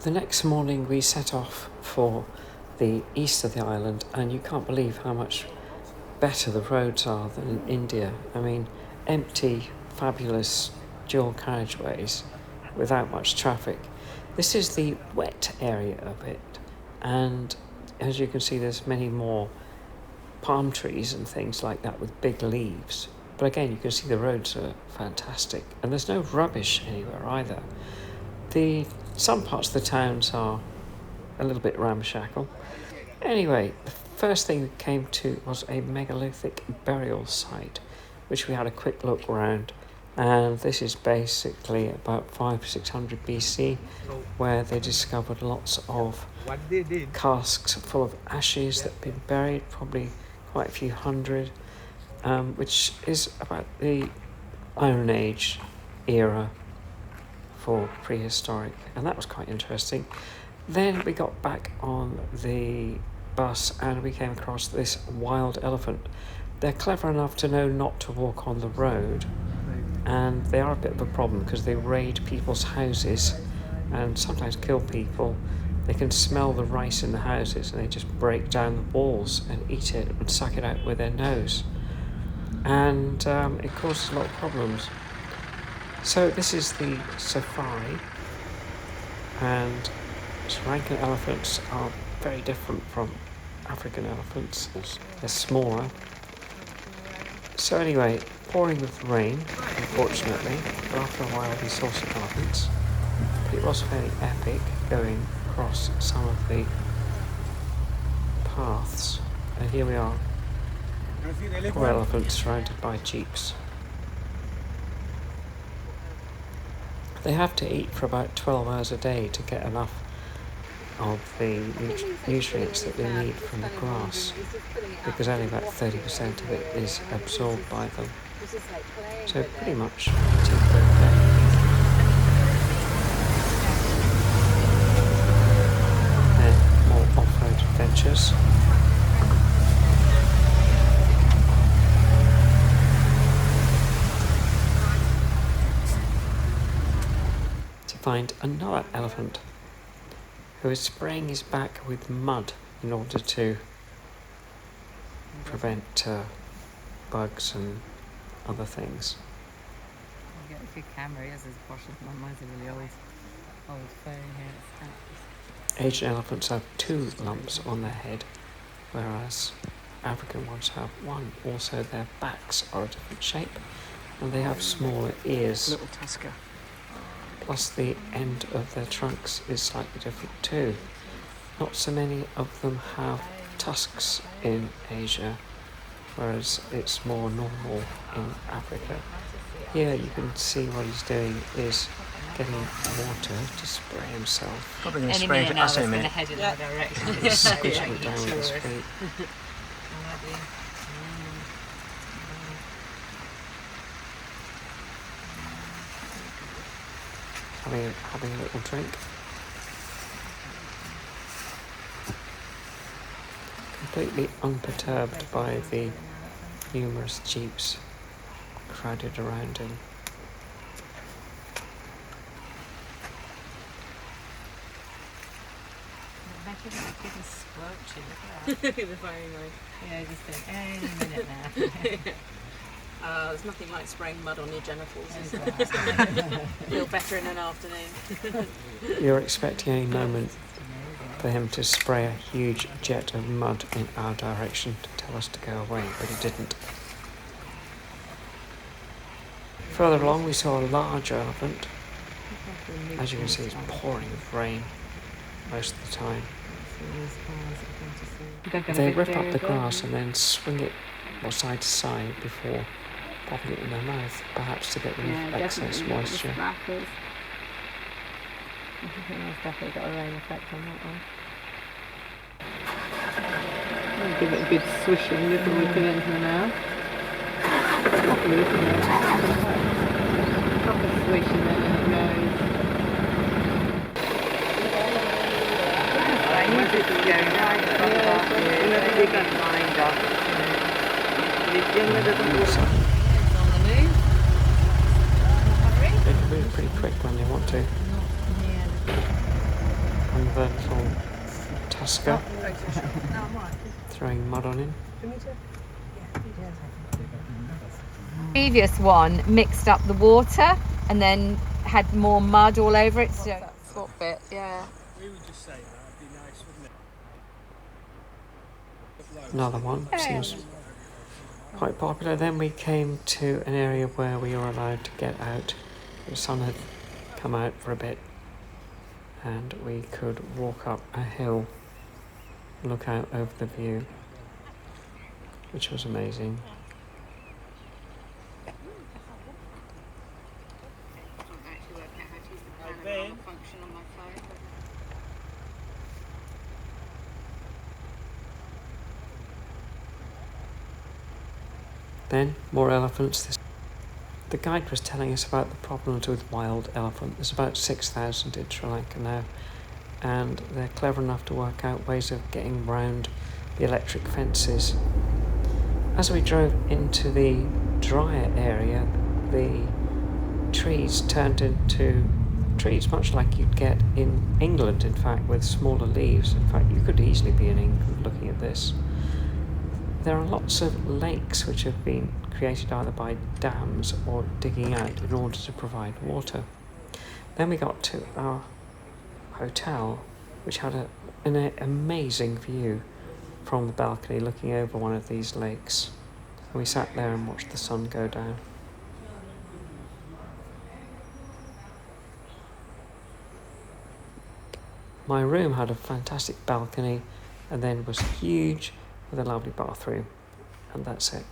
The next morning we set off for the east of the island, and you can't believe how much better the roads are than in India. I mean, empty, fabulous dual carriageways without much traffic. This is the wet area of it, and as you can see, there's many more palm trees and things like that with big leaves. But again, you can see the roads are fantastic, and there's no rubbish anywhere either. Some parts of the towns are a little bit ramshackle. Anyway, the first thing we came to was a megalithic burial site, which we had a quick look around. And this is basically about 500-600 BC, where they discovered lots of casks full of ashes that had been buried, probably quite a few hundred, which is about the Iron Age era for prehistoric, and that was quite interesting. Then we got back on the bus and we came across this wild elephant. They're clever enough to know not to walk on the road, and they are a bit of a problem because they raid people's houses and sometimes kill people. They can smell the rice in the houses and they just break down the walls and eat it and suck it out with their nose, and it causes a lot of problems. So this is the safari, and Sri Lankan elephants are very different from African elephants. They're smaller. So anyway, pouring with rain, unfortunately, but after a while we saw some elephants. But it was fairly epic going across some of the paths. And here we are, poor elephants surrounded by jeeps. They have to eat for about 12 hours a day to get enough of the nutrients that they need from the grass, because only about 30% of it is absorbed by them. So pretty much eating per day. Then more off-road adventures. Find another elephant who is spraying his back with mud in order to prevent bugs and other things. You get a good camera, he has his brushes. Mine's a really old phone here. Asian elephants have 2 lumps on their head, whereas African ones have 1. Also, their backs are a different shape, and they have smaller ears. Little tusker. Plus the end of their trunks is slightly different too. Not so many of them have tusks in Asia, whereas it's more normal in Africa. Here you can see what he's doing is getting water to spray himself. Probably going to spray it us in a minute. Head in that direction. He's squishing it down with his feet. Having a little drink. Completely unperturbed by the numerous jeeps crowded around him. Yeah, just any minute now. There's nothing like spraying mud on your genitals, is there? Feel better in an afternoon. You're expecting any moment for him to spray a huge jet of mud in our direction to tell us to go away, but he didn't. Further along we saw a large elephant. As you can see, it's pouring with rain most of the time. They rip up the grass and then swing it side to side before popping it in their mouth, perhaps to get rid of excess moisture. I think that's definitely got a rain effect on that one. I'll give it a good swishing before we put it into the mouth. Properly, isn't it? Proper swish and then it goes. Music is going right across the back. You don't mind us. They can move pretty quick when they want to. a little tusker throwing mud on him. Previous one mixed up the water and then had more mud all over it. So top bit, yeah. We would just say that. It'd be nice, wouldn't it? Another one seems quite popular. Then we came to an area where we were allowed to get out. The sun had come out for a bit and we could walk up a hill, look out over the view, which was amazing. Then more elephants. The guide was telling us about the problems with wild elephant. There's about 6,000 in Sri Lanka now, and they're clever enough to work out ways of getting round the electric fences. As we drove into the drier area, the trees turned into trees much like you'd get in England, in fact, with smaller leaves. In fact, you could easily be in England looking at this. There are lots of lakes which have been created either by dams or digging out in order to provide water. Then we got to our hotel, which had an amazing view from the balcony looking over one of these lakes. And we sat there and watched the sun go down. My room had a fantastic balcony and then was huge with a lovely bathroom, and that's it.